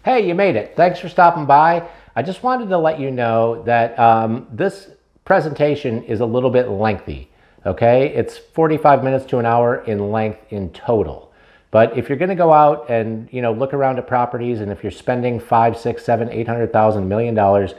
Hey, you made it. Thanks for stopping by. I just wanted to let you know that this presentation is a little bit lengthy. Okay, it's 45 minutes to an hour in length in total. But if you're going to go out and look around at properties, and if you're spending five, six, seven, 800,000 $1 million,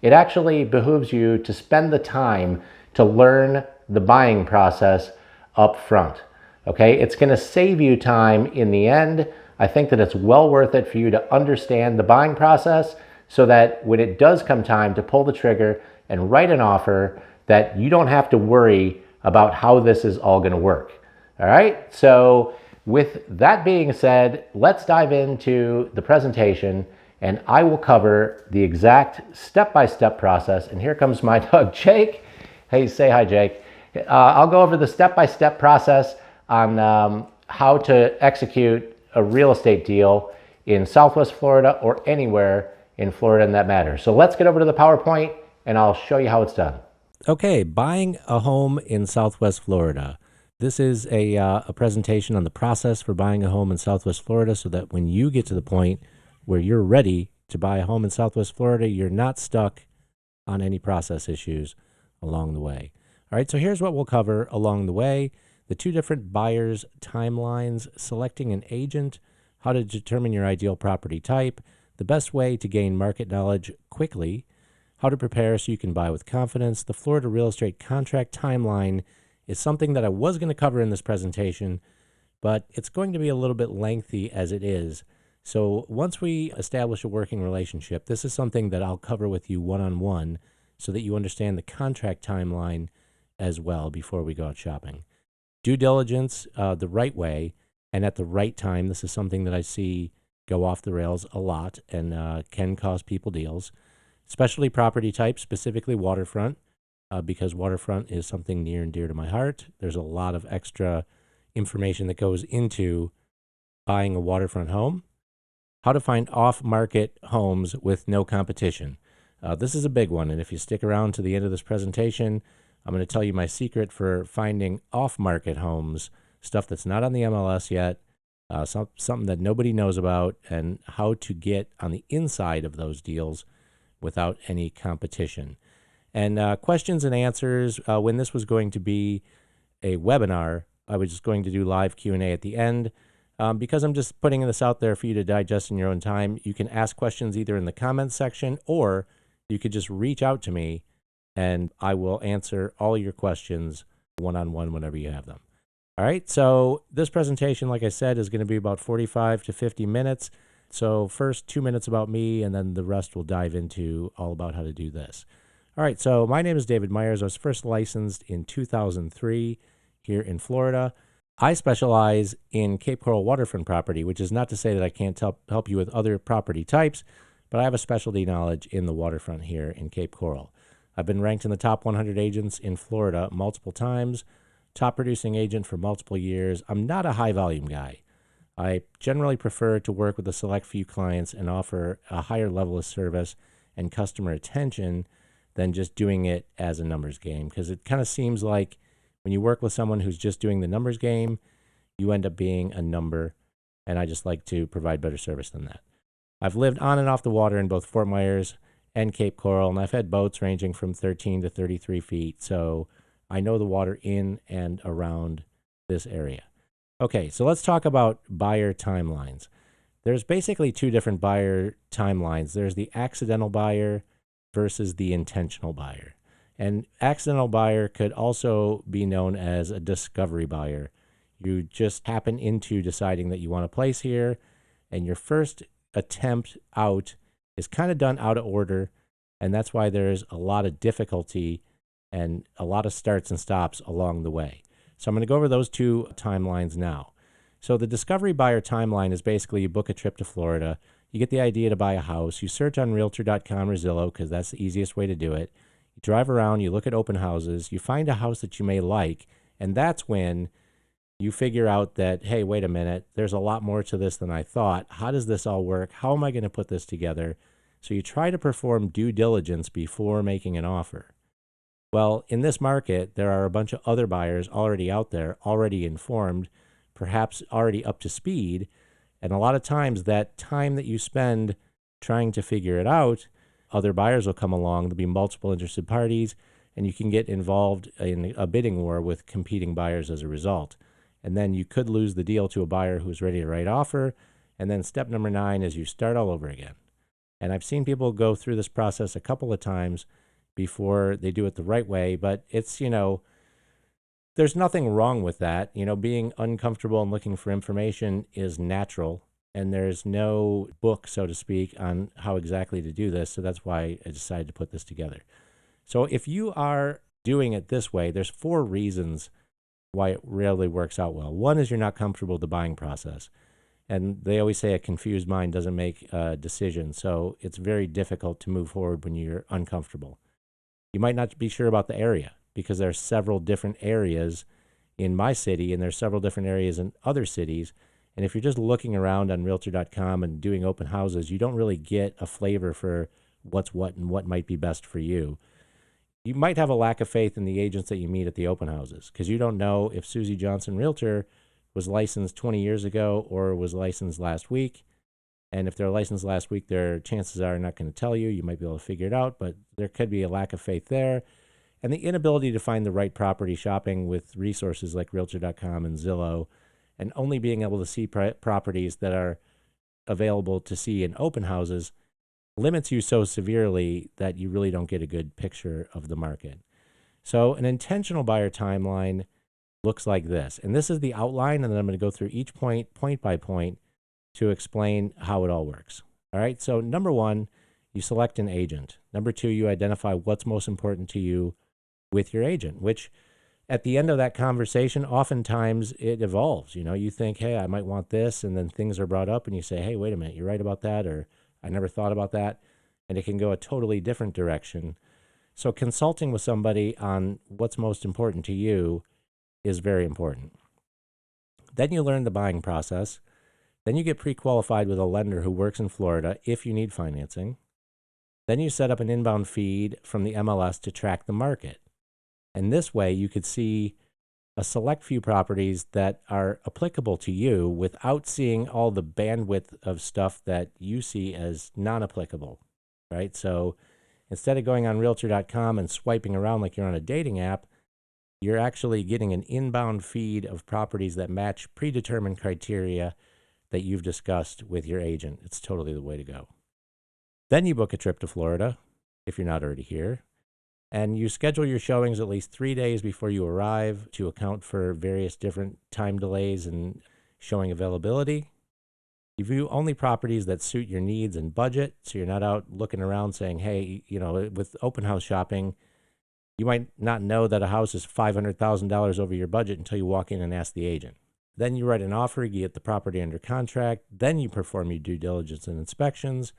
it actually behooves you to spend the time to learn the buying process up front. Okay, it's going to save you time in the end. I think that it's well worth it for you to understand the buying process so that when it does come time to pull the trigger and write an offer, that you don't have to worry about how this is all going to work. All right, so with that being said, let's dive into the presentation and I will cover the exact step-by-step process. And here comes my dog, Jake. Hey, say hi, Jake. I'll go over the step-by-step process on how to execute a real estate deal in Southwest Florida or anywhere in Florida in that matters. So let's get over to the PowerPoint and I'll show you how it's done. Okay, buying a home in Southwest Florida. This is a presentation on the process for buying a home in Southwest Florida so that when you get to the point where you're ready to buy a home in Southwest Florida, you're not stuck on any process issues along the way. All right, so here's what we'll cover along the way. The two different buyers' timelines, selecting an agent, how to determine your ideal property type, the best way to gain market knowledge quickly, how to prepare so you can buy with confidence. The Florida real estate contract timeline is something that I was going to cover in this presentation, but it's going to be a little bit lengthy as it is. So once we establish a working relationship, this is something that I'll cover with you one-on-one so that you understand the contract timeline as well before we go out shopping. Due diligence the right way and at the right time. This is something that I see go off the rails a lot and can cost people deals. Specialty property type, specifically waterfront, because waterfront is something near and dear to my heart. There's a lot of extra information that goes into buying a waterfront home. How to find off-market homes with no competition. This is a big one, and if you stick around to the end of this presentation, I'm going to tell you my secret for finding off-market homes, stuff that's not on the MLS yet, something that nobody knows about, and how to get on the inside of those deals without any competition. And questions and answers. When this was going to be a webinar, I was just going to do live Q&A at the end. Because I'm just putting this out there for you to digest in your own time, you can ask questions either in the comments section or you could just reach out to me and I will answer all your questions one-on-one whenever you have them. All right, so this presentation, like I said, is going to be about 45 to 50 minutes. So first 2 minutes about me, and then the rest will dive into all about how to do this. All right, so my name is David Meyers. I was first licensed in 2003 here in Florida. I specialize in Cape Coral waterfront property, which is not to say that I can't help you with other property types, but I have a specialty knowledge in the waterfront here in Cape Coral. I've been ranked in the top 100 agents in Florida multiple times, top producing agent for multiple years. I'm not a high volume guy. I generally prefer to work with a select few clients and offer a higher level of service and customer attention than just doing it as a numbers game, because it kind of seems like when you work with someone who's just doing the numbers game, you end up being a number, and I just like to provide better service than that. I've lived on and off the water in both Fort Myers and Cape Coral, and I've had boats ranging from 13 to 33 feet, so I know the water in and around this area. Okay, so let's talk about buyer timelines. There's basically two different buyer timelines. There's the accidental buyer versus the intentional buyer. An accidental buyer could also be known as a discovery buyer. You just happen into deciding that you want a place here, and your first attempt out is kind of done out of order, and that's why there's a lot of difficulty and a lot of starts and stops along the way. So I'm going to go over those two timelines now. So the discovery buyer timeline is basically you book a trip to Florida, you get the idea to buy a house, you search on Realtor.com or Zillow because that's the easiest way to do it. You drive around, you look at open houses, you find a house that you may like, and that's when you figure out that, hey, wait a minute, there's a lot more to this than I thought. How does this all work? How am I going to put this together? So you try to perform due diligence before making an offer. Well, in this market, there are a bunch of other buyers already out there, already informed, perhaps already up to speed. And a lot of times that time that you spend trying to figure it out, other buyers will come along. There'll be multiple interested parties, and you can get involved in a bidding war with competing buyers as a result. And then you could lose the deal to a buyer who's ready to write offer. And then step number 9 is you start all over again. And I've seen people go through this process a couple of times before they do it the right way, but it's, there's nothing wrong with that. Being uncomfortable and looking for information is natural, and there's no book, so to speak, on how exactly to do this. So that's why I decided to put this together. So if you are doing it this way, there's 4 reasons why it rarely works out well. One is you're not comfortable with the buying process. And they always say a confused mind doesn't make a decision. So it's very difficult to move forward when you're uncomfortable. You might not be sure about the area because there are several different areas in my city, and there's several different areas in other cities. And if you're just looking around on Realtor.com and doing open houses, you don't really get a flavor for what's what and what might be best for you. You might have a lack of faith in the agents that you meet at the open houses because you don't know if Susie Johnson Realtor was licensed 20 years ago or was licensed last week. And if they're licensed last week, their chances are not going to tell you. You might be able to figure it out, but there could be a lack of faith there. And the inability to find the right property shopping with resources like Realtor.com and Zillow, and only being able to see properties that are available to see in open houses limits you so severely that you really don't get a good picture of the market. So an intentional buyer timeline looks like this. And this is the outline, and then I'm going to go through each point by point to explain how it all works. All right, so number 1, you select an agent. Number 2, you identify what's most important to you with your agent, which at the end of that conversation, oftentimes it evolves. You think, hey, I might want this, and then things are brought up and you say, hey, wait a minute, you're right about that, or I never thought about that, and it can go a totally different direction. So consulting with somebody on what's most important to you is very important. Then you learn the buying process. Then you get pre-qualified with a lender who works in Florida if you need financing. Then you set up an inbound feed from the MLS to track the market. And this way you could see a select few properties that are applicable to you without seeing all the bandwidth of stuff that you see as non-applicable, right? So instead of going on Realtor.com and swiping around like you're on a dating app, you're actually getting an inbound feed of properties that match predetermined criteria that you've discussed with your agent. It's totally the way to go. Then you book a trip to Florida, if you're not already here, and you schedule your showings at least 3 days before you arrive to account for various different time delays and showing availability. You view only properties that suit your needs and budget, so you're not out looking around saying, hey, with open house shopping, you might not know that a house is $500,000 over your budget until you walk in and ask the agent. Then you write an offer, you get the property under contract, then you perform your due diligence and inspections,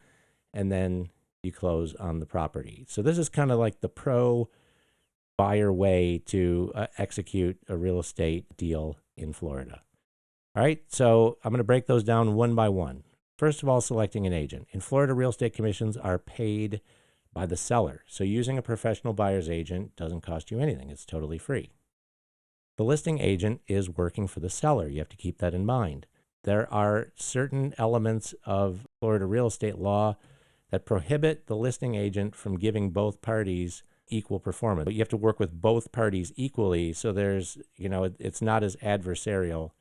and then you close on the property. So this is kind of like the pro buyer way to execute a real estate deal in Florida. All right, so I'm going to break those down one by one. First of all, selecting an agent. In Florida, real estate commissions are paid by the seller. So using a professional buyer's agent doesn't cost you anything. It's totally free. The listing agent is working for the seller. You have to keep that in mind. There are certain elements of Florida real estate law that prohibit the listing agent from giving both parties equal performance. But you have to work with both parties equally, so there's, it's not as adversarial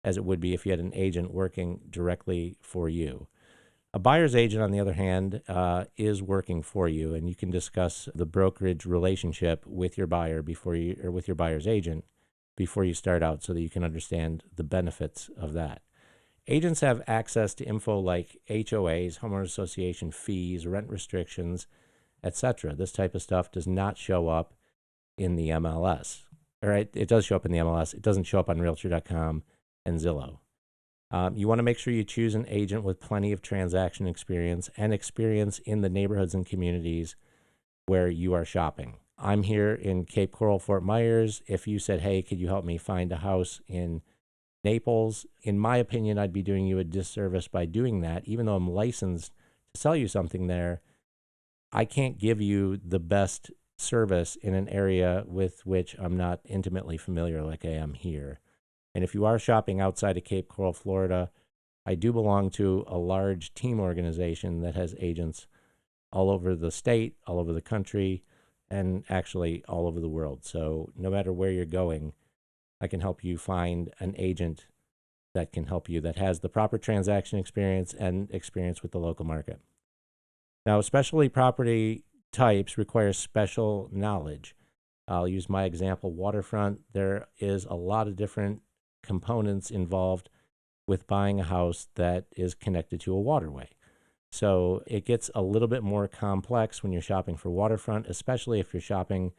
as it would be if you had an agent working directly for you. A buyer's agent, on the other hand, is working for you, and you can discuss the brokerage relationship with your buyer or with your buyer's agent before you start out, so that you can understand the benefits of that. Agents have access to info like HOAs, homeowners association fees, rent restrictions, etc. This type of stuff does not show up in the MLS. All right, it does show up in the MLS. It doesn't show up on Realtor.com and Zillow. You want to make sure you choose an agent with plenty of transaction experience and experience in the neighborhoods and communities where you are shopping. I'm here in Cape Coral, Fort Myers. If you said, hey, could you help me find a house in Naples? In my opinion, I'd be doing you a disservice by doing that. Even though I'm licensed to sell you something there, I can't give you the best service in an area with which I'm not intimately familiar like I am here. And if you are shopping outside of Cape Coral, Florida, I do belong to a large team organization that has agents all over the state, all over the country, and actually all over the world. So no matter where you're going, I can help you find an agent that can help you, that has the proper transaction experience and experience with the local market. Now, especially property types require special knowledge. I'll use my example, waterfront. There is a lot of different components involved with buying a house that is connected to a waterway. So it gets a little bit more complex when you're shopping for waterfront, especially if you're shopping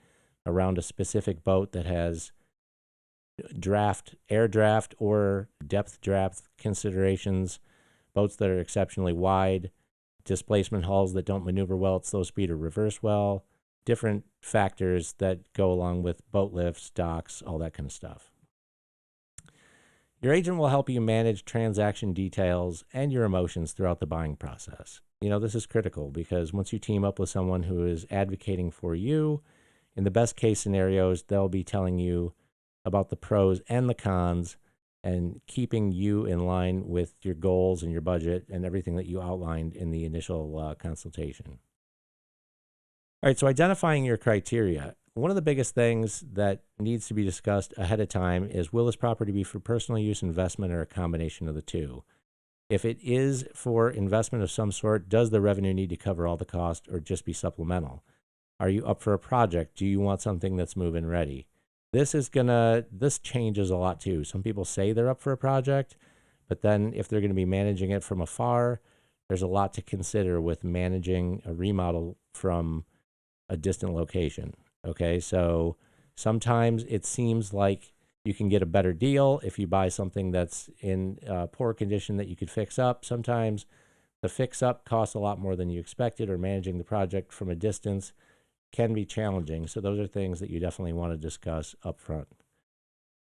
around a specific boat that has air draft or depth draft considerations, boats that are exceptionally wide, displacement hulls that don't maneuver well at slow speed or reverse well, different factors that go along with boat lifts, docks, all that kind of stuff. Your agent will help you manage transaction details and your emotions throughout the buying process. This is critical because once you team up with someone who is advocating for you, in the best case scenarios, they'll be telling you about the pros and the cons and keeping you in line with your goals and your budget and everything that you outlined in the initial consultation. All right, so identifying your criteria. One of the biggest things that needs to be discussed ahead of time is, will this property be for personal use, investment, or a combination of the two? If it is for investment of some sort, does the revenue need to cover all the cost or just be supplemental? Are you up for a project? Do you want something that's move-in ready? This changes a lot too. Some people say they're up for a project, but then if they're going to be managing it from afar, there's a lot to consider with managing a remodel from a distant location. Okay, so sometimes it seems like you can get a better deal if you buy something that's in poor condition that you could fix up. Sometimes the fix up costs a lot more than you expected, or managing the project from a distance can be challenging. So those are things that you definitely want to discuss up front.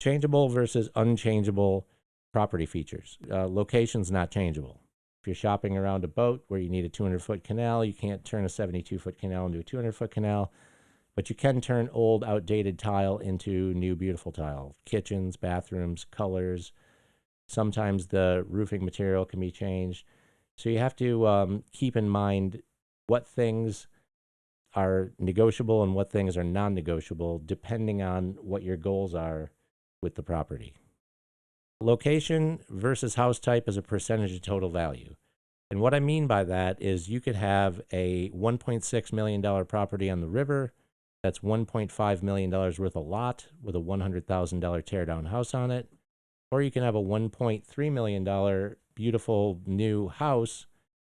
Changeable versus unchangeable property features. Location's not changeable. If you're shopping around a boat where you need a 200-foot canal, you can't turn a 72-foot canal into a 200-foot canal, but you can turn old, outdated tile into new, beautiful tile. Kitchens, bathrooms, colors. Sometimes the roofing material can be changed. So you have to keep in mind what things are negotiable and what things are non-negotiable, depending on what your goals are with the property. Location versus house type is a percentage of total value. And what I mean by that is you could have a $1.6 million property on the river that's $1.5 million worth of lot with a $100,000 tear down house on it. Or you can have a $1.3 million beautiful new house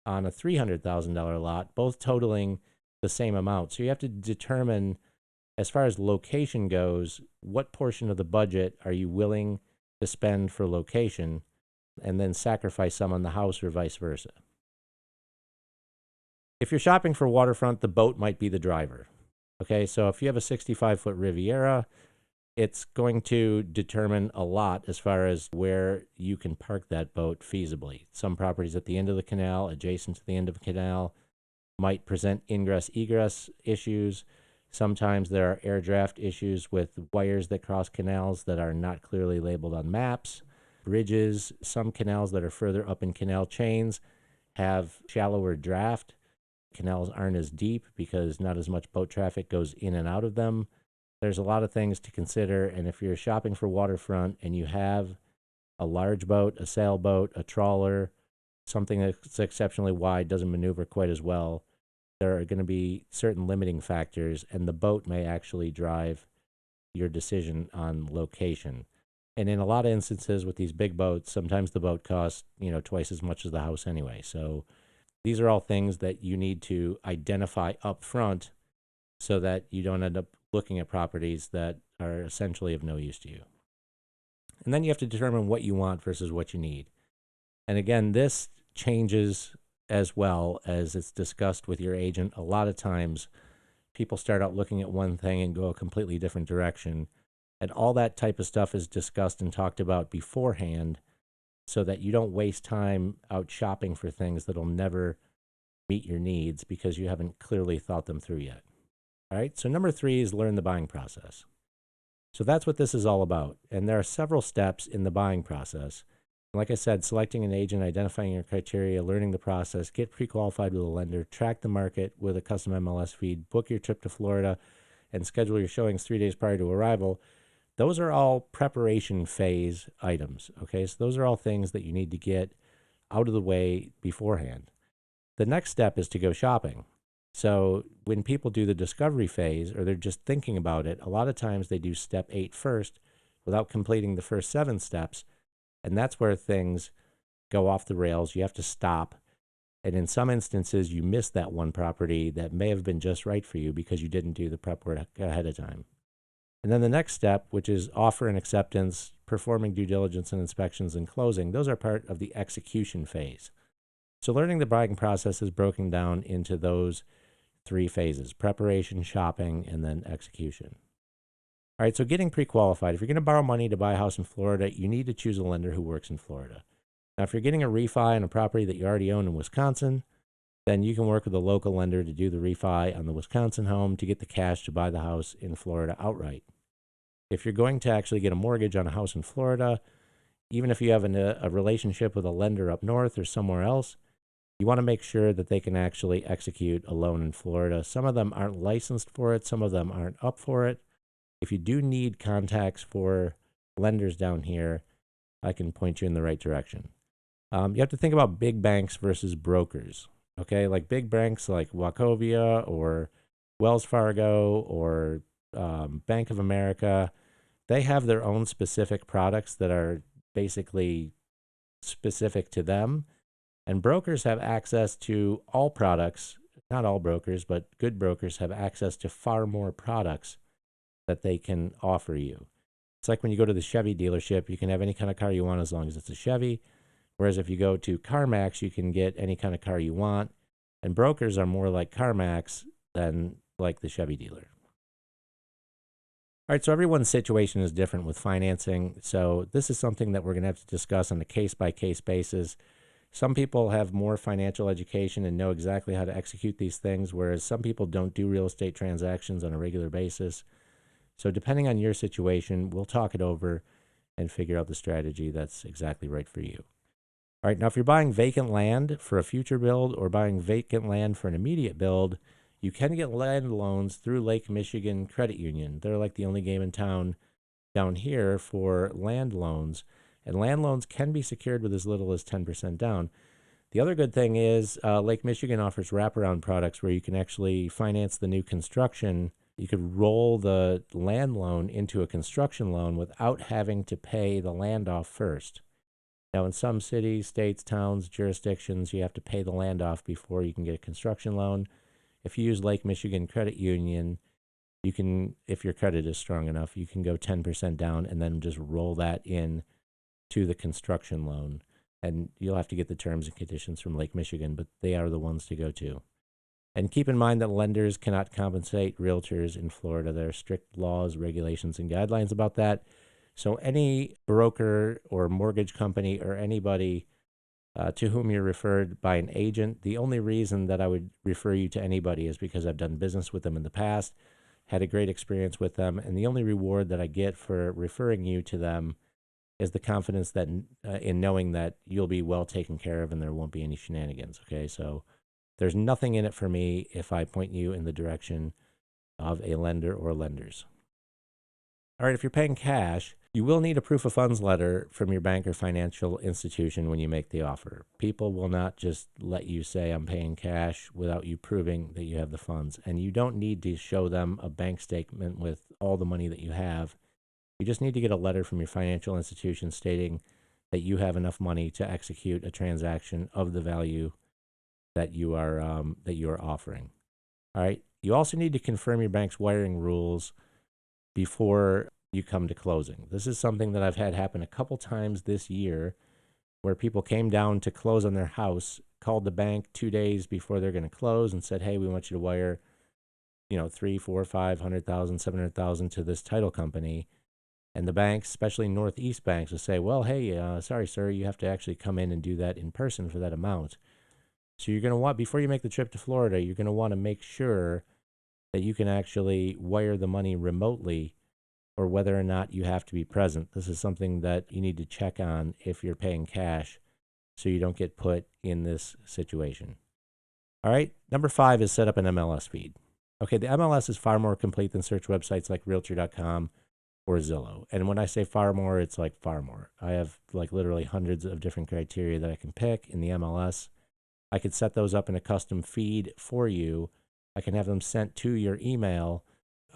on a $300,000 lot, both totaling the same amount. So you have to determine, as far as location goes, what portion of the budget are you willing to spend for location, and then sacrifice some on the house or vice versa. If you're shopping for waterfront, the boat might be the driver. Okay, so if you have a 65-foot Riviera, it's going to determine a lot as far as where you can park that boat feasibly. Some properties at the end of the canal, adjacent to the end of the canal, might present ingress-egress issues. Sometimes there are air draft issues with wires that cross canals that are not clearly labeled on maps. Bridges, some canals that are further up in canal chains have shallower draft. Canals aren't as deep because not as much boat traffic goes in and out of them. There's a lot of things to consider, and if you're shopping for waterfront and you have a large boat, a sailboat, a trawler, something that's exceptionally wide, doesn't maneuver quite as well, there are going to be certain limiting factors, and the boat may actually drive your decision on location. And in a lot of instances with these big boats, sometimes the boat costs, twice as much as the house anyway. So these are all things that you need to identify up front so that you don't end up looking at properties that are essentially of no use to you. And then you have to determine what you want versus what you need. And again, this changes as well as it's discussed with your agent. A lot of times people start out looking at one thing and go a completely different direction. And all that type of stuff is discussed and talked about beforehand so that you don't waste time out shopping for things that'll never meet your needs because you haven't clearly thought them through yet. All right, so number 3 is learn the buying process. So that's what this is all about. And there are several steps in the buying process. Like I said, selecting an agent, identifying your criteria, learning the process, get pre-qualified with a lender, track the market with a custom MLS feed, book your trip to Florida, and schedule your showings 3 days prior to arrival. Those are all preparation phase items, okay? So those are all things that you need to get out of the way beforehand. The next step is to go shopping. So when people do the discovery phase or they're just thinking about it, a lot of times they do step 8 first without completing the first 7 steps. And that's where things go off the rails. You have to stop. And in some instances, you miss that one property that may have been just right for you because you didn't do the prep work ahead of time. And then the next step, which is offer and acceptance, performing due diligence and inspections and closing, those are part of the execution phase. So learning the buying process is broken down into those 3 phases: preparation, shopping, and then execution. All right, so getting pre-qualified. If you're going to borrow money to buy a house in Florida, you need to choose a lender who works in Florida. Now, if you're getting a refi on a property that you already own in Wisconsin, then you can work with a local lender to do the refi on the Wisconsin home to get the cash to buy the house in Florida outright. If you're going to actually get a mortgage on a house in Florida, even if you have a relationship with a lender up north or somewhere else, you want to make sure that they can actually execute a loan in Florida. Some of them aren't licensed for it. Some of them aren't up for it. If you do need contacts for lenders down here, I can point you in the right direction. You have to think about big banks versus brokers. Okay, like big banks like Wachovia or Wells Fargo or Bank of America, they have their own specific products that are basically specific to them. And brokers have access to all products. Not all brokers, but good brokers have access to far more products that they can offer you. It's like when you go to the Chevy dealership, you can have any kind of car you want as long as it's a Chevy. Whereas if you go to CarMax, you can get any kind of car you want. And brokers are more like CarMax than like the Chevy dealer. All right, so everyone's situation is different with financing. So this is something that we're going to have to discuss on a case-by-case basis. Some people have more financial education and know exactly how to execute these things, whereas some people don't do real estate transactions on a regular basis. So depending on your situation, we'll talk it over and figure out the strategy that's exactly right for you. All right, now if you're buying vacant land for a future build or buying vacant land for an immediate build, you can get land loans through Lake Michigan Credit Union. They're like the only game in town down here for land loans, and land loans can be secured with as little as 10% down. The other good thing is Lake Michigan offers wraparound products where you can actually finance the new construction. You could roll the land loan into a construction loan without having to pay the land off first. Now, in some cities, states, towns, jurisdictions, you have to pay the land off before you can get a construction loan. If you use Lake Michigan Credit Union, you can, if your credit is strong enough, you can go 10% down and then just roll that in to the construction loan. And you'll have to get the terms and conditions from Lake Michigan, but they are the ones to go to. And keep in mind that lenders cannot compensate realtors in Florida. There are strict laws, regulations, and guidelines about that. So any broker or mortgage company or anybody to whom you're referred by an agent, the only reason that I would refer you to anybody is because I've done business with them in the past, had a great experience with them, and the only reward that I get for referring you to them is the confidence that in knowing that you'll be well taken care of and there won't be any shenanigans, okay? So there's nothing in it for me if I point you in the direction of a lender or lenders. All right, if you're paying cash, you will need a proof of funds letter from your bank or financial institution when you make the offer. People will not just let you say, I'm paying cash without you proving that you have the funds. And you don't need to show them a bank statement with all the money that you have. You just need to get a letter from your financial institution stating that you have enough money to execute a transaction of the value that you are offering. All right. You also need to confirm your bank's wiring rules before you come to closing. This is something that I've had happen a couple times this year, where people came down to close on their house, called the bank 2 days before they're going to close and said, hey, we want you to wire, 3, 4, 500,000, 700,000 to this title company. And the banks, especially Northeast banks, will say, well, hey, sorry, sir, you have to actually come in and do that in person for that amount. So you're going to want, before you make the trip to Florida, you're going to want to make sure that you can actually wire the money remotely or whether or not you have to be present. This is something that you need to check on if you're paying cash so you don't get put in this situation. All right, number 5 is set up an MLS feed. Okay, the MLS is far more complete than search websites like Realtor.com or Zillow. And when I say far more, it's like far more. I have like literally hundreds of different criteria that I can pick in the MLS. I could set those up in a custom feed for you. I can have them sent to your email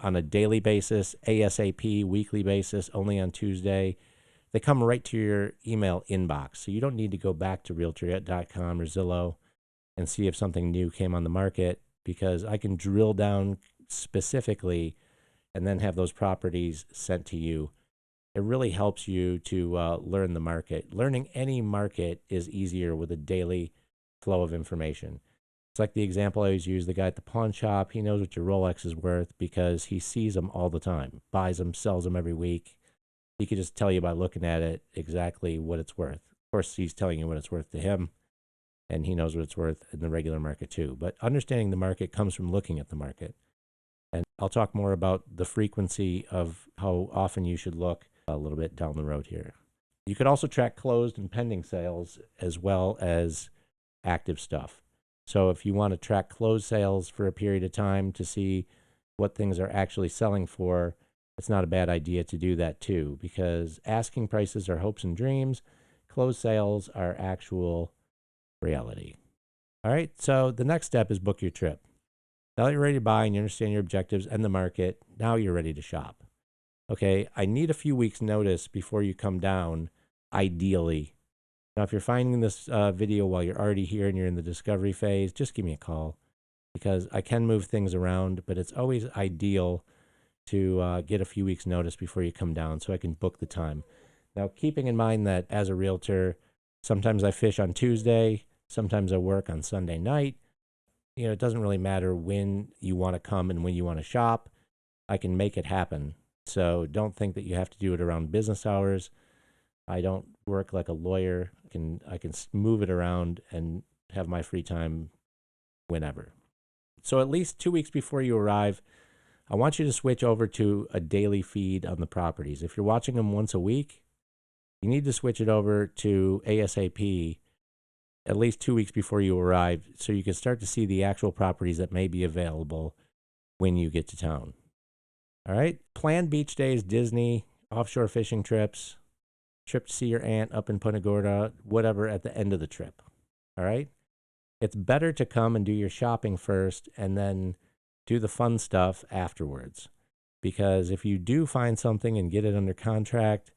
on a daily basis, ASAP, weekly basis, only on Tuesday. They come right to your email inbox. So you don't need to go back to Realtor.com or Zillow and see if something new came on the market, because I can drill down specifically and then have those properties sent to you. It really helps you to learn the market. Learning any market is easier with a daily flow of information. It's like the example I always use, the guy at the pawn shop. He knows what your Rolex is worth because he sees them all the time, buys them, sells them every week. He could just tell you by looking at it exactly what it's worth. Of course, he's telling you what it's worth to him, and he knows what it's worth in the regular market too. But understanding the market comes from looking at the market. And I'll talk more about the frequency of how often you should look a little bit down the road here. You could also track closed and pending sales as well as active stuff. So if you want to track closed sales for a period of time to see what things are actually selling for, it's not a bad idea to do that too, because asking prices are hopes and dreams. Closed sales are actual reality. All right, so the next step is book your trip. Now that you're ready to buy and you understand your objectives and the market, now you're ready to shop. Okay, I need a few weeks notice before you come down, ideally. Now, if you're finding this video while you're already here and you're in the discovery phase, just give me a call, because I can move things around, but it's always ideal to get a few weeks notice before you come down so I can book the time. Now, keeping in mind that as a realtor, sometimes I fish on Tuesday, sometimes I work on Sunday night. You know, it doesn't really matter when you want to come and when you want to shop. I can make it happen. So don't think that you have to do it around business hours. I don't work like a lawyer. I can move it around and have my free time whenever. So at least 2 weeks before you arrive, I want you to switch over to a daily feed on the properties. If you're watching them once a week, you need to switch it over to ASAP at least 2 weeks before you arrive, so you can start to see the actual properties that may be available when you get to town. All right, plan beach days, Disney, offshore fishing trips, trip to see your aunt up in Punta Gorda, whatever at the end of the trip. All right, it's better to come and do your shopping first and then do the fun stuff afterwards, because if you do find something and get it under contract,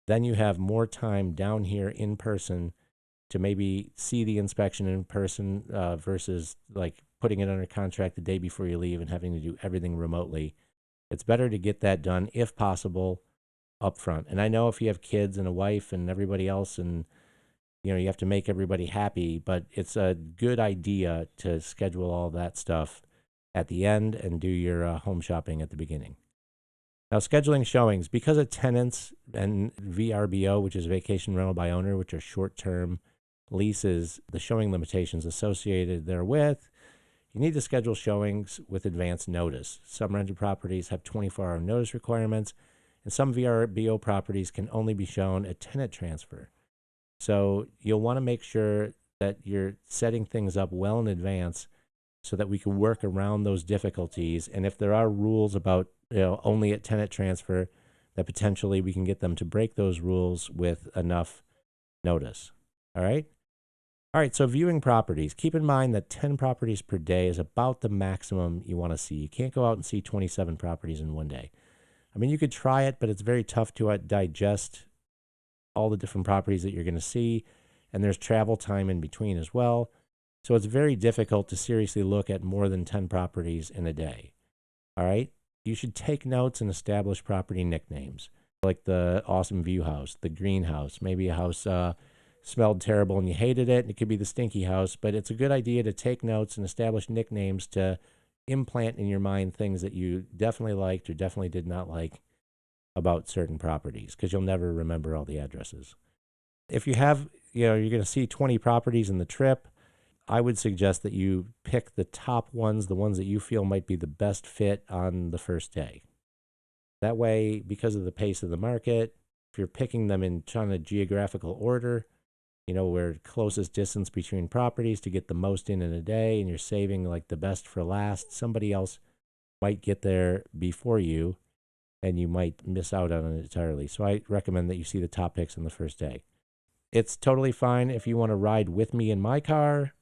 then you have more time down here in person to maybe see the inspection in person versus like putting it under contract the day before you leave and having to do everything remotely. It's better to get that done, if possible, up front. And I know if you have kids and a wife and everybody else, and you know, you have to make everybody happy, but it's a good idea to schedule all that stuff at the end and do your home shopping at the beginning. Now, scheduling showings, because of tenants and VRBO, which is vacation rental by owner, which are short-term leases, the showing limitations associated therewith, you need to schedule showings with advance notice. Some rented properties have 24-hour notice requirements, and some VRBO properties can only be shown at tenant transfer. So you'll want to make sure that you're setting things up well in advance so that we can work around those difficulties. And if there are rules about, you know, only at tenant transfer, that potentially we can get them to break those rules with enough notice. All right? All right, so viewing properties. Keep in mind that 10 properties per day is about the maximum you want to see. You can't go out and see 27 properties in one day. I mean, you could try it, but it's very tough to digest all the different properties that you're going to see, and there's travel time in between as well. So it's very difficult to seriously look at more than 10 properties in a day. All right? You should take notes and establish property nicknames, like the awesome view house, the greenhouse, maybe a house smelled terrible and you hated it. It could be the stinky house, but it's a good idea to take notes and establish nicknames to implant in your mind things that you definitely liked or definitely did not like about certain properties, because you'll never remember all the addresses. If you have, you're going to see 20 properties in the trip, I would suggest that you pick the top ones, the ones that you feel might be the best fit on the first day. That way, because of the pace of the market, if you're picking them in kind of geographical order, where closest distance between properties to get the most in a day, and you're saving like the best for last, somebody else might get there before you and you might miss out on it entirely. So I recommend that you see the top picks on the first day. It's totally fine if you want to ride with me in my car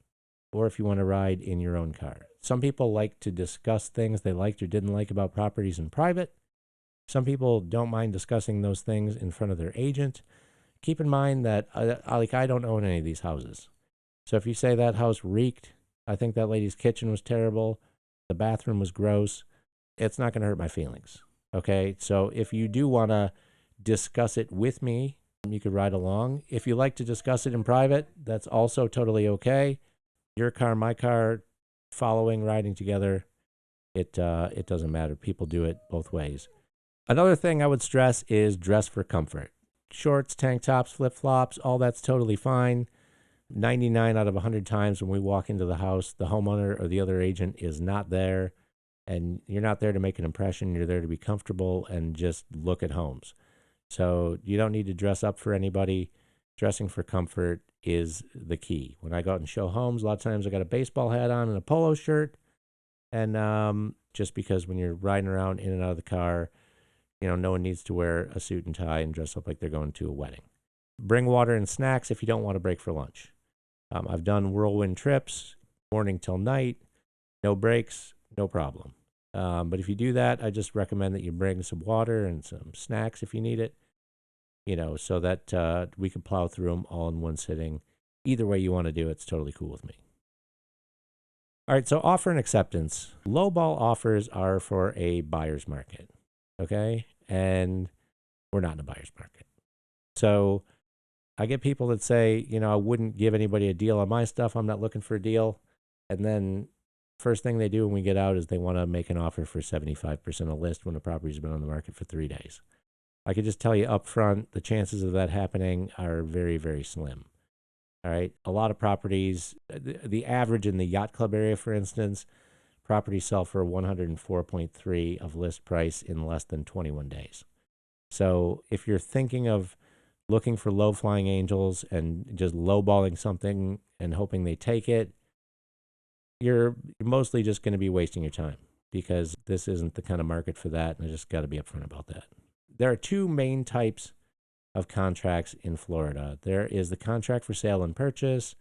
or if you want to ride in your own car. Some people like to discuss things they liked or didn't like about properties in private. Some people don't mind discussing those things in front of their agent. Keep in mind that I don't own any of these houses. So if you say that house reeked, I think that lady's kitchen was terrible, the bathroom was gross, it's not going to hurt my feelings. Okay, so if you do want to discuss it with me, you could ride along. If you like to discuss it in private, that's also totally okay. Your car, my car, following, riding together, it doesn't matter. People do it both ways. Another thing I would stress is dress for comfort. Shorts, tank tops, flip-flops, all that's totally fine. 99 out of 100 times when we walk into the house, the homeowner or the other agent is not there. And you're not there to make an impression. You're there to be comfortable and just look at homes. So you don't need to dress up for anybody. Dressing for comfort is the key. When I go out and show homes, a lot of times I got a baseball hat on and a polo shirt. And just because when you're riding around in and out of the car, no one needs to wear a suit and tie and dress up like they're going to a wedding. Bring water and snacks if you don't want to break for lunch. I've done whirlwind trips, morning till night, no breaks, no problem. But if you do that, I just recommend that you bring some water and some snacks if you need it, so that we can plow through them all in one sitting. Either way you want to do it, it's totally cool with me. All right, so offer and acceptance. Lowball offers are for a buyer's market, okay? And we're not in a buyer's market. So I get people that say, I wouldn't give anybody a deal on my stuff. I'm not looking for a deal. And then first thing they do when we get out is they want to make an offer for 75% of list when the property's been on the market for 3 days. I could just tell you up front, the chances of that happening are very, very slim. All right. A lot of properties, the average in the yacht club area, for instance, properties sell for 104.3 of list price in less than 21 days. So if you're thinking of looking for low flying angels and just lowballing something and hoping they take it, you're mostly just going to be wasting your time because this isn't the kind of market for that. And I just got to be upfront about that. There are two main types of contracts in Florida. There is the contract for sale and purchase,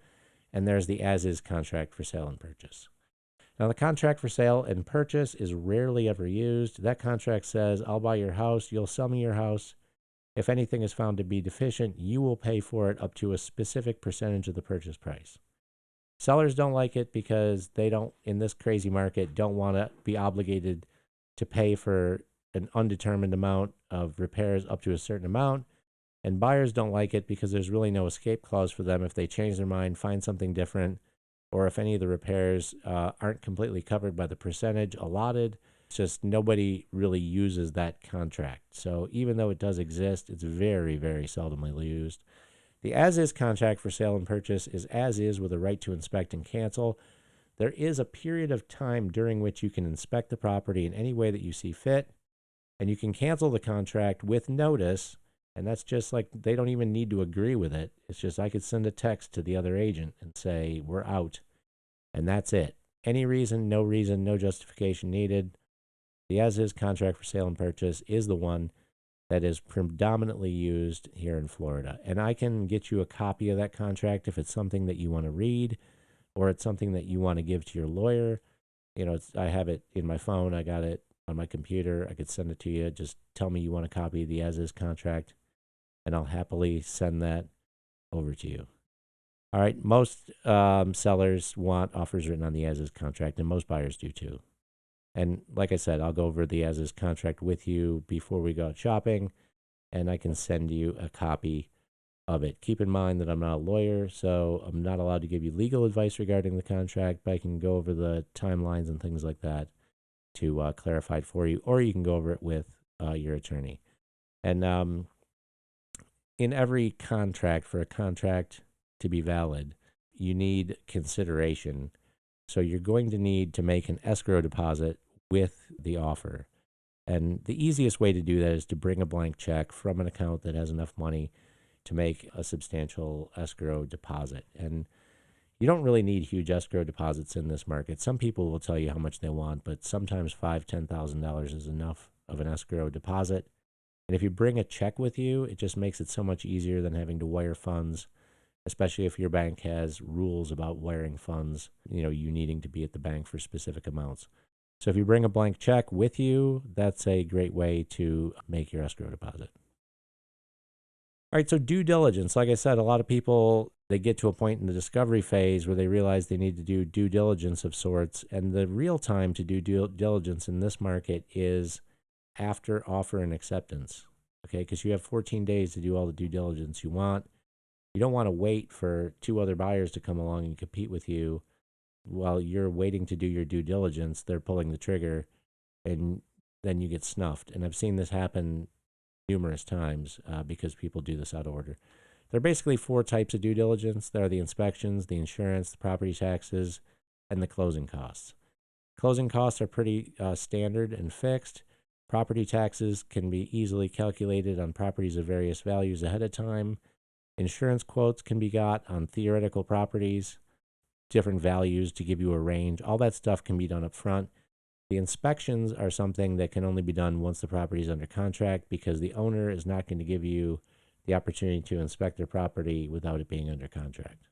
and there's the as-is contract for sale and purchase. Now, the contract for sale and purchase is rarely ever used. That contract says, I'll buy your house, you'll sell me your house. If anything is found to be deficient, you will pay for it up to a specific percentage of the purchase price. Sellers don't like it because they don't, in this crazy market, don't want to be obligated to pay for an undetermined amount of repairs up to a certain amount. And buyers don't like it because there's really no escape clause for them if they change their mind, find something different, or if any of the repairs aren't completely covered by the percentage allotted. It's just nobody really uses that contract. So even though it does exist, it's very, very seldomly used. The as-is contract for sale and purchase is as-is with a right to inspect and cancel. There is a period of time during which you can inspect the property in any way that you see fit, and you can cancel the contract with notice, and that's just like they don't even need to agree with it. It's just I could send a text to the other agent and say, we're out, and that's it. Any reason, no justification needed. The as-is contract for sale and purchase is the one that is predominantly used here in Florida. And I can get you a copy of that contract if it's something that you want to read or it's something that you want to give to your lawyer. I have it in my phone. I got it on my computer. I could send it to you. Just tell me you want a copy of the as-is contract, and I'll happily send that over to you. All right. Most sellers want offers written on the as-is contract, and most buyers do too. And like I said, I'll go over the as-is contract with you before we go out shopping, and I can send you a copy of it. Keep in mind that I'm not a lawyer, so I'm not allowed to give you legal advice regarding the contract, but I can go over the timelines and things like that to clarify it for you, or you can go over it with your attorney. And in every contract, for a contract to be valid, you need consideration. So you're going to need to make an escrow deposit with the offer. And the easiest way to do that is to bring a blank check from an account that has enough money to make a substantial escrow deposit. And you don't really need huge escrow deposits in this market. Some people will tell you how much they want, but sometimes $5,000-$10,000 is enough of an escrow deposit. And if you bring a check with you, it just makes it so much easier than having to wire funds, especially if your bank has rules about wiring funds, you needing to be at the bank for specific amounts. So if you bring a blank check with you, that's a great way to make your escrow deposit. All right, so due diligence. Like I said, a lot of people, they get to a point in the discovery phase where they realize they need to do due diligence of sorts. And the real time to do due diligence in this market is after offer and acceptance, okay? Because you have 14 days to do all the due diligence you want. You don't want to wait for 2 other buyers to come along and compete with you while you're waiting to do your due diligence. They're pulling the trigger, and then you get snuffed. And I've seen this happen numerous times because people do this out of order. There are basically 4 types of due diligence. There are the inspections, the insurance, the property taxes, and the closing costs. Closing costs are pretty standard and fixed. Property taxes can be easily calculated on properties of various values ahead of time. Insurance quotes can be got on theoretical properties, different values to give you a range. All that stuff can be done up front. The inspections are something that can only be done once the property is under contract, because the owner is not going to give you the opportunity to inspect their property without it being under contract.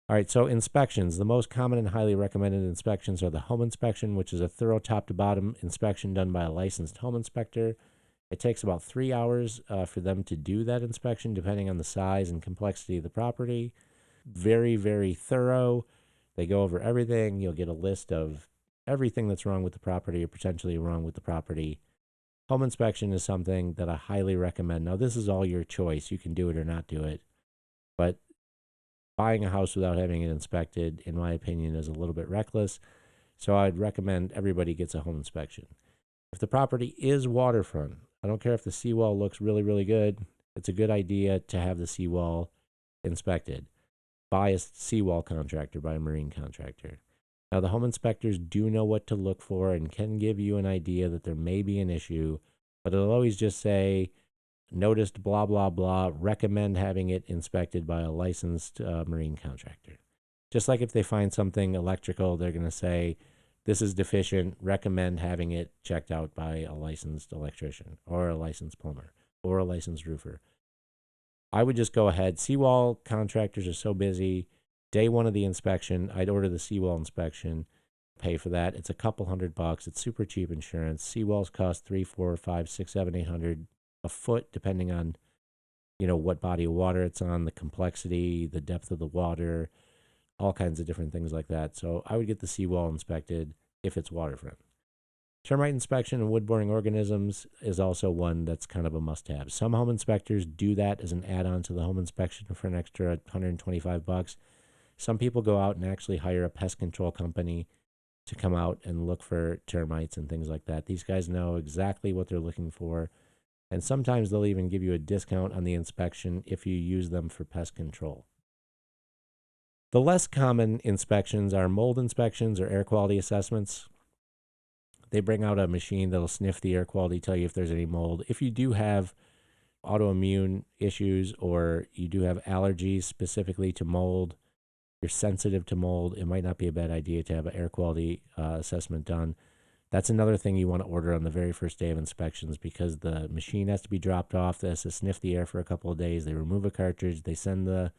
All right, so inspections. The most common and highly recommended inspections are the home inspection, which is a thorough top-to-bottom inspection done by a licensed home inspector. It takes about 3 hours for them to do that inspection, depending on the size and complexity of the property. Very, very thorough. They go over everything. You'll get a list of everything that's wrong with the property or potentially wrong with the property. Home inspection is something that I highly recommend. Now, this is all your choice. You can do it or not do it. But buying a house without having it inspected, in my opinion, is a little bit reckless. So I'd recommend everybody gets a home inspection. If the property is waterfront, I don't care if the seawall looks really, really good. It's a good idea to have the seawall inspected by a seawall contractor, by a marine contractor. Now, the home inspectors do know what to look for and can give you an idea that there may be an issue, but it'll always just say, noticed blah, blah, blah, recommend having it inspected by a licensed marine contractor. Just like if they find something electrical, they're going to say, this is deficient, recommend having it checked out by a licensed electrician or a licensed plumber or a licensed roofer. I would just go ahead. Seawall contractors are so busy. Day one of the inspection, I'd order the seawall inspection, pay for that. It's a couple $100. It's super cheap insurance. Seawalls cost $300, $400, $500, $600, $700, $800 a foot, depending on, what body of water it's on, the complexity, the depth of the water, all kinds of different things like that. So I would get the seawall inspected if it's waterfront. Termite inspection and wood-boring organisms is also one that's kind of a must-have. Some home inspectors do that as an add-on to the home inspection for an extra $125. Some people go out and actually hire a pest control company to come out and look for termites and things like that. These guys know exactly what they're looking for, and sometimes they'll even give you a discount on the inspection if you use them for pest control. The less common inspections are mold inspections or air quality assessments. They bring out a machine that'll sniff the air quality, tell you if there's any mold. If you do have autoimmune issues or you do have allergies specifically to mold, you're sensitive to mold, it might not be a bad idea to have an air quality assessment done. That's another thing you want to order on the very first day of inspections, because the machine has to be dropped off. It has to sniff the air for a couple of days. They remove a cartridge. They send the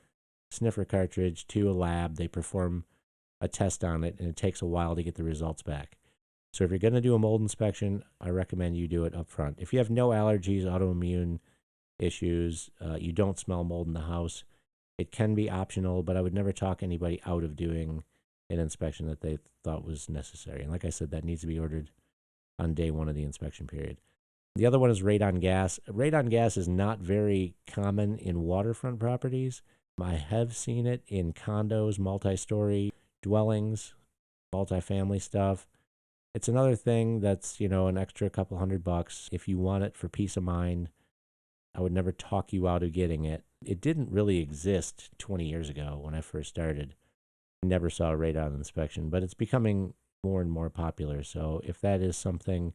sniffer cartridge to a lab. They perform a test on it, and it takes a while to get the results back. So if you're going to do a mold inspection, I recommend you do it up front. If you have no allergies, autoimmune issues, you don't smell mold in the house, it can be optional, but I would never talk anybody out of doing an inspection that they thought was necessary. And like I said, that needs to be ordered on day one of the inspection period. The other one is radon gas. Radon gas is not very common in waterfront properties. I have seen it in condos, multi-story dwellings, multifamily stuff. It's another thing that's, an extra couple $100. If you want it for peace of mind, I would never talk you out of getting it. It didn't really exist 20 years ago when I first started. I never saw a radon inspection, but it's becoming more and more popular. So if that is something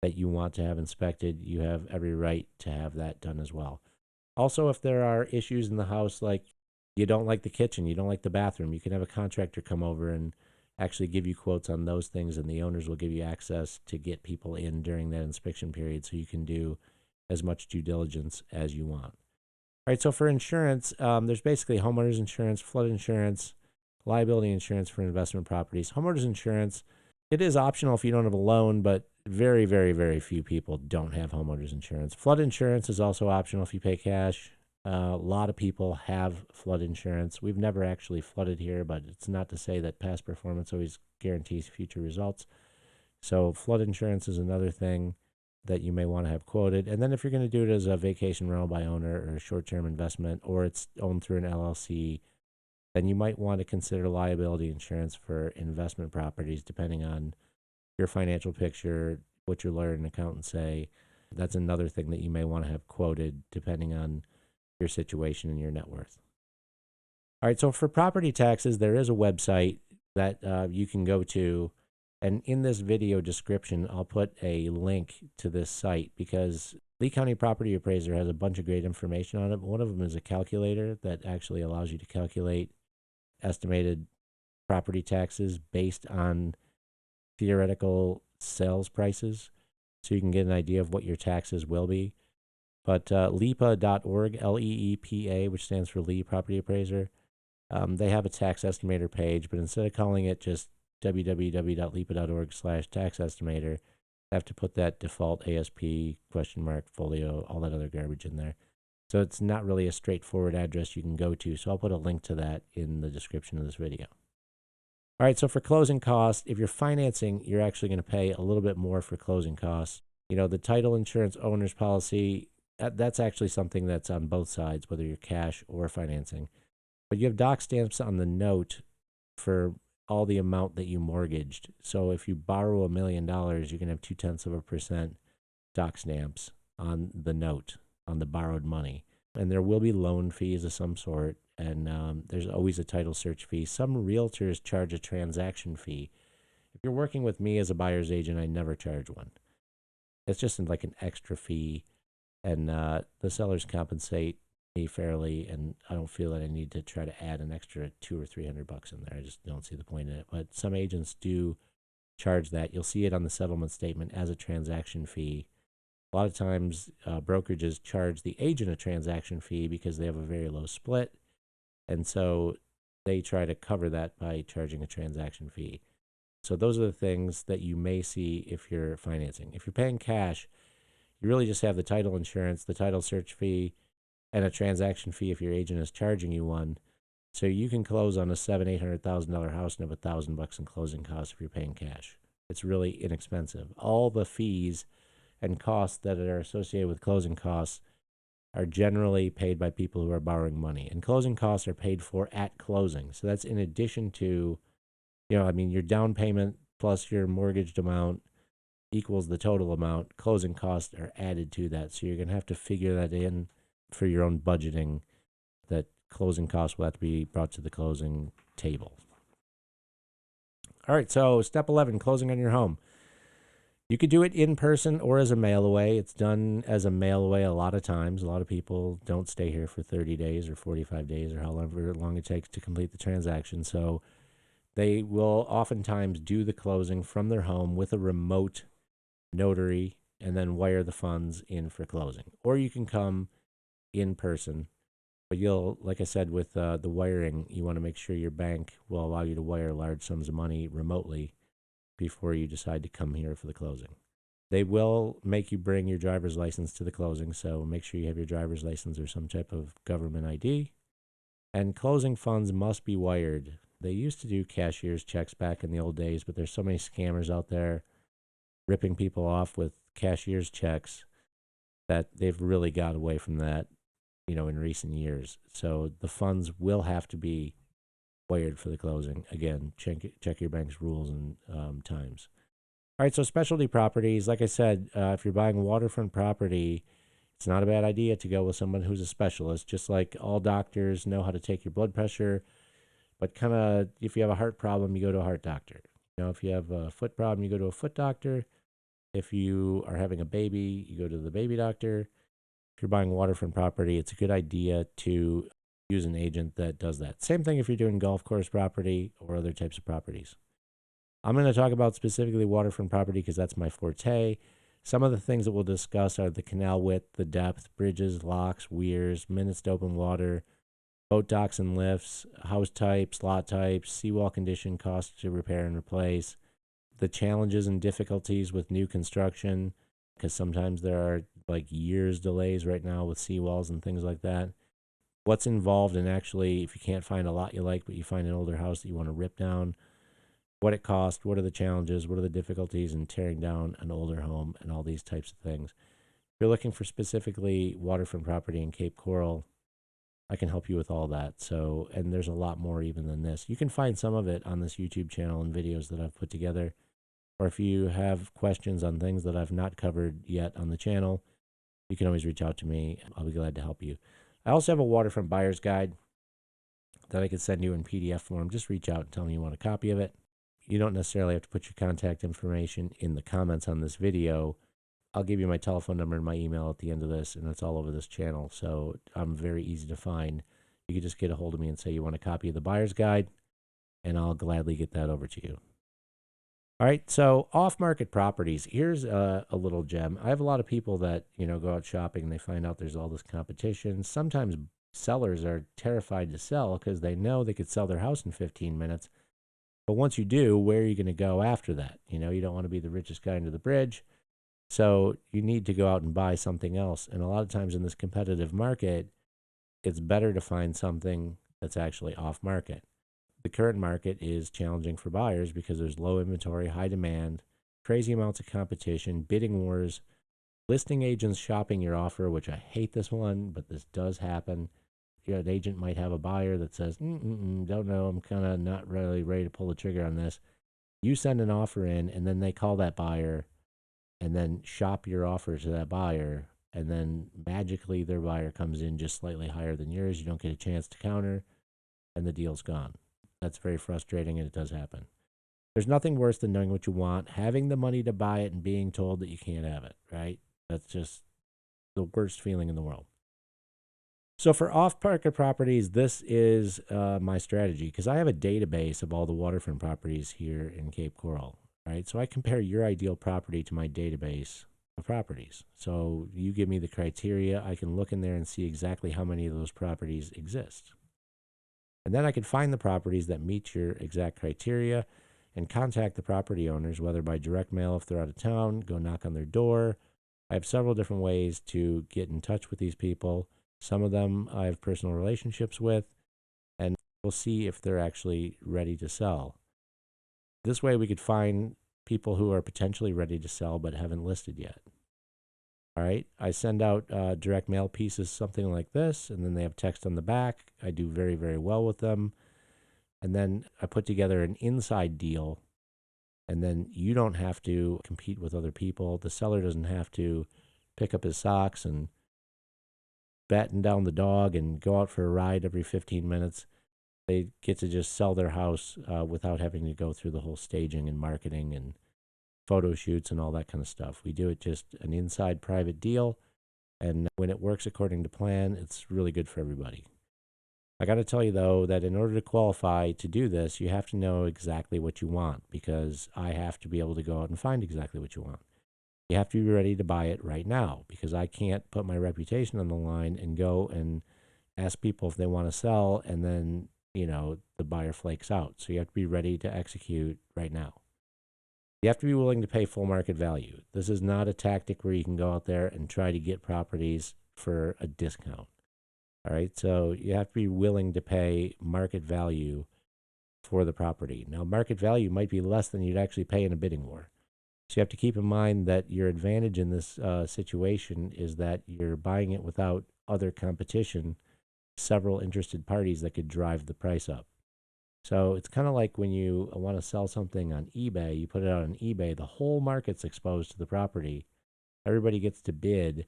that you want to have inspected, you have every right to have that done as well. Also, if there are issues in the house, like you don't like the kitchen, you don't like the bathroom, you can have a contractor come over and actually give you quotes on those things, and the owners will give you access to get people in during that inspection period so you can do as much due diligence as you want. All right, so for insurance, there's basically homeowners insurance, flood insurance, liability insurance for investment properties. Homeowners insurance, it is optional if you don't have a loan, but very, very, very few people don't have homeowners insurance. Flood insurance is also optional if you pay cash. A lot of people have flood insurance. We've never actually flooded here, but it's not to say that past performance always guarantees future results. So flood insurance is another thing that you may want to have quoted. And then if you're going to do it as a vacation rental by owner or a short-term investment, or it's owned through an LLC, then you might want to consider liability insurance for investment properties, depending on your financial picture, what your lawyer and accountant say. That's another thing that you may want to have quoted, depending on your situation and your net worth. All right, so for property taxes, there is a website that you can go to. And in this video description, I'll put a link to this site because Lee County Property Appraiser has a bunch of great information on it. One of them is a calculator that actually allows you to calculate estimated property taxes based on theoretical sales prices, so you can get an idea of what your taxes will be. But LEPA.org, LEEPA, which stands for Lee Property Appraiser, they have a tax estimator page, but instead of calling it just www.lepa.org/tax estimator, I have to put that default ASP question mark folio, all that other garbage in there. So it's not really a straightforward address you can go to. So I'll put a link to that in the description of this video. All right, so for closing costs, if you're financing, you're actually going to pay a little bit more for closing costs. You know, the title insurance owner's policy, that's actually something that's on both sides, whether you're cash or financing. But you have doc stamps on the note for all the amount that you mortgaged. So if you borrow $1 million, you're going to have 0.2% doc stamps on the note, on the borrowed money. And there will be loan fees of some sort, and there's always a title search fee. Some realtors charge a transaction fee. If you're working with me as a buyer's agent, I never charge one. It's just like an extra fee, and the sellers compensate me fairly, and I don't feel that I need to try to add an extra $200 or $300 in there. I just don't see the point in it. But some agents do charge that. You'll see it on the settlement statement as a transaction fee. A lot of times, brokerages charge the agent a transaction fee because they have a very low split, and so they try to cover that by charging a transaction fee. So those are the things that you may see if you're financing. If you're paying cash, you really just have the title insurance, the title search fee, and a transaction fee if your agent is charging you one. So you can close on a $700,000-$800,000 house and have $1,000 in closing costs if you're paying cash. It's really inexpensive. All the fees and costs that are associated with closing costs are generally paid by people who are borrowing money. And closing costs are paid for at closing. So that's in addition to, your down payment plus your mortgaged amount equals the total amount. Closing costs are added to that. So you're going to have to figure that in for your own budgeting, that closing costs will have to be brought to the closing table. All right, so step 11, closing on your home. You could do it in person or as a mail away. It's done as a mail away a lot of times. A lot of people don't stay here for 30 days or 45 days or however long it takes to complete the transaction. So they will oftentimes do the closing from their home with a remote notary and then wire the funds in for closing. Or you can come in person, but like I said, with the wiring, you want to make sure your bank will allow you to wire large sums of money remotely before you decide to come here for the closing. They will make you bring your driver's license to the closing, so make sure you have your driver's license or some type of government ID. And closing funds must be wired. They used to do cashier's checks back in the old days, but there's so many scammers out there ripping people off with cashier's checks that they've really got away from that, in recent years. So the funds will have to be wired for the closing. Again, check your bank's rules and times. All right, so specialty properties. Like I said, if you're buying waterfront property, it's not a bad idea to go with someone who's a specialist. Just like all doctors know how to take your blood pressure, but kind of if you have a heart problem, you go to a heart doctor. If you have a foot problem, you go to a foot doctor. If you are having a baby, you go to the baby doctor. If you're buying waterfront property, it's a good idea to use an agent that does that. Same thing if you're doing golf course property or other types of properties. I'm going to talk about specifically waterfront property because that's my forte. Some of the things that we'll discuss are the canal width, the depth, bridges, locks, weirs, minutes to open water, boat docks and lifts, house types, lot types, seawall condition, cost to repair and replace, the challenges and difficulties with new construction, because sometimes there are like years delays right now with seawalls and things like that. What's involved in actually, if you can't find a lot you like, but you find an older house that you want to rip down, what it costs, what are the challenges, what are the difficulties in tearing down an older home, and all these types of things. If you're looking for specifically waterfront property in Cape Coral, I can help you with all that. So, and there's a lot more even than this. You can find some of it on this YouTube channel and videos that I've put together. Or if you have questions on things that I've not covered yet on the channel, you can always reach out to me. I'll be glad to help you. I also have a waterfront buyer's guide that I could send you in PDF form. Just reach out and tell me you want a copy of it. You don't necessarily have to put your contact information in the comments on this video. I'll give you my telephone number and my email at the end of this, and it's all over this channel. So I'm very easy to find. You can just get a hold of me and say you want a copy of the buyer's guide, and I'll gladly get that over to you. All right, so off-market properties. Here's a little gem. I have a lot of people that, go out shopping and they find out there's all this competition. Sometimes sellers are terrified to sell because they know they could sell their house in 15 minutes. But once you do, where are you going to go after that? You don't want to be the richest guy under the bridge. So you need to go out and buy something else. And a lot of times in this competitive market, it's better to find something that's actually off market. The current market is challenging for buyers because there's low inventory, high demand, crazy amounts of competition, bidding wars, listing agents shopping your offer, which I hate this one, but this does happen. An agent might have a buyer that says, don't know, I'm kind of not really ready to pull the trigger on this. You send an offer in, and then they call that buyer and then shop your offer to that buyer, and then magically their buyer comes in just slightly higher than yours. You don't get a chance to counter, and the deal's gone. That's very frustrating, and it does happen. There's nothing worse than knowing what you want, having the money to buy it, and being told that you can't have it, right? That's just the worst feeling in the world. So for off-market properties, this is my strategy because I have a database of all the waterfront properties here in Cape Coral, right? So I compare your ideal property to my database of properties. So you give me the criteria, I can look in there and see exactly how many of those properties exist. And then I can find the properties that meet your exact criteria and contact the property owners, whether by direct mail if they're out of town, go knock on their door. I have several different ways to get in touch with these people. Some of them I have personal relationships with, and we'll see if they're actually ready to sell. This way we could find people who are potentially ready to sell but haven't listed yet. All right, I send out direct mail pieces, something like this, and then they have text on the back. I do very, very well with them. And then I put together an inside deal, and then you don't have to compete with other people. The seller doesn't have to pick up his socks and batten down the dog and go out for a ride every 15 minutes. They get to just sell their house without having to go through the whole staging and marketing and photo shoots and all that kind of stuff. We do it just an inside private deal, and when it works according to plan, it's really good for everybody. I got to tell you, though, that in order to qualify to do this, you have to know exactly what you want because I have to be able to go out and find exactly what you want. You have to be ready to buy it right now because I can't put my reputation on the line and go and ask people if they want to sell and then, the buyer flakes out. So you have to be ready to execute right now. You have to be willing to pay full market value. This is not a tactic where you can go out there and try to get properties for a discount. All right, so you have to be willing to pay market value for the property. Now, market value might be less than you'd actually pay in a bidding war. So you have to keep in mind that your advantage in this situation is that you're buying it without other competition, several interested parties that could drive the price up. So it's kind of like when you want to sell something on eBay, you put it out on eBay, the whole market's exposed to the property. Everybody gets to bid,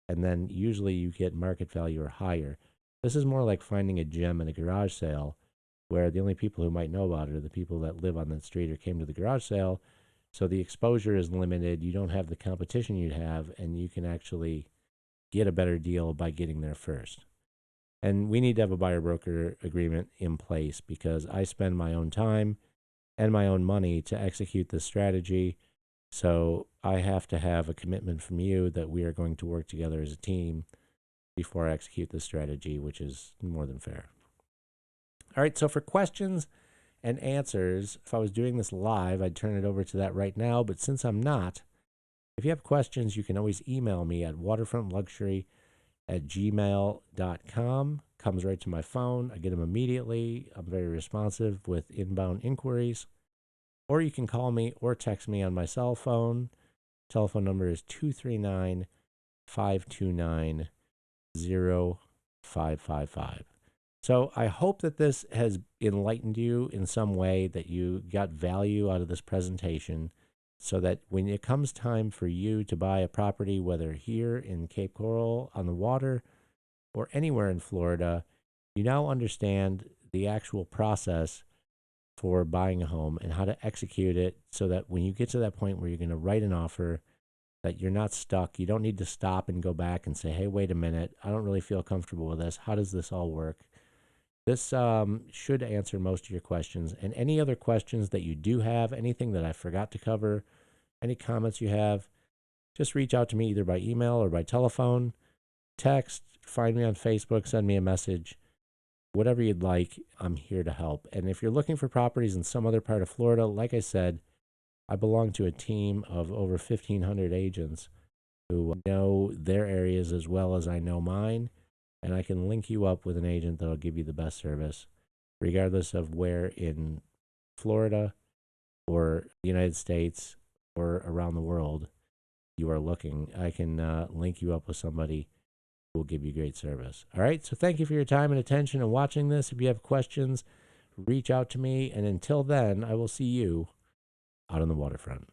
and then usually you get market value or higher. This is more like finding a gem in a garage sale, where the only people who might know about it are the people that live on that street or came to the garage sale. So the exposure is limited. You don't have the competition you'd have, and you can actually get a better deal by getting there first. And we need to have a buyer broker agreement in place because I spend my own time and my own money to execute this strategy. So I have to have a commitment from you that we are going to work together as a team before I execute this strategy, which is more than fair. All right, so for questions and answers, if I was doing this live, I'd turn it over to that right now. But since I'm not, if you have questions, you can always email me at waterfrontluxury@gmail.com. Comes right to my phone. I get them immediately. I'm very responsive with inbound inquiries. Or you can call me or text me on my cell phone. Telephone number is 239-529-0555. So I hope that this has enlightened you in some way, that you got value out of this presentation, so that when it comes time for you to buy a property, whether here in Cape Coral on the water or anywhere in Florida, you now understand the actual process for buying a home and how to execute it, so that when you get to that point where you're going to write an offer, that you're not stuck. You don't need to stop and go back and say, hey, wait a minute, I don't really feel comfortable with this. How does this all work? This should answer most of your questions. And any other questions that you do have, anything that I forgot to cover, any comments you have, just reach out to me either by email or by telephone, text, find me on Facebook, send me a message, whatever you'd like. I'm here to help. And if you're looking for properties in some other part of Florida, like I said, I belong to a team of over 1,500 agents who know their areas as well as I know mine. And I can link you up with an agent that will give you the best service, regardless of where in Florida or the United States or around the world you are looking. I can link you up with somebody who will give you great service. All right, so thank you for your time and attention and watching this. If you have questions, reach out to me. And until then, I will see you out on the waterfront.